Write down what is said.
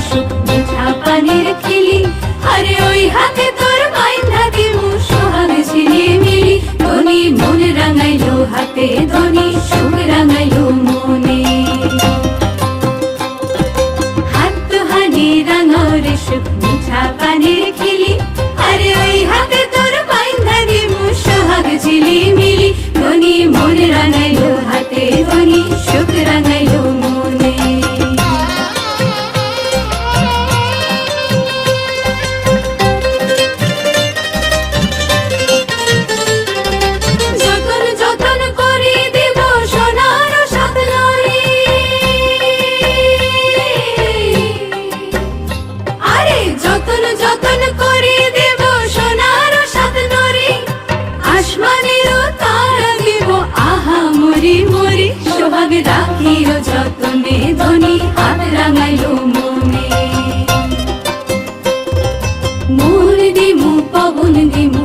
সুখ মিঠা পানির খিলি, আরে ওই হাতে তোর বাইন্ধা দিমু সোহাগ ঝিলিমিলি। ধনী মন রাঙাইলো হাতে, ধনী সুখ রাঙাইলো মনে। হাত দুহানি রাঙাও রে সুখ মিঠা পানির খিলি, আরে ওই হাতে তোর বাইন্ধা দিমু সোহাগ ঝিলিমিলি। ধনী মন রাঙাইলো হাতে, ধনী সুখ রাঙাইলো মনে। যতন যতন করে দেব সোনার সাত নরি, আরে যতন যতন করে দেব সোনার সাত নরি। আসমানেরও তারা দেব আহা মরি মরি, সোহাগ রাখিও যতনে, ধনী হাত রাঙাইলো মনে। মোর দিমু পবন দিমু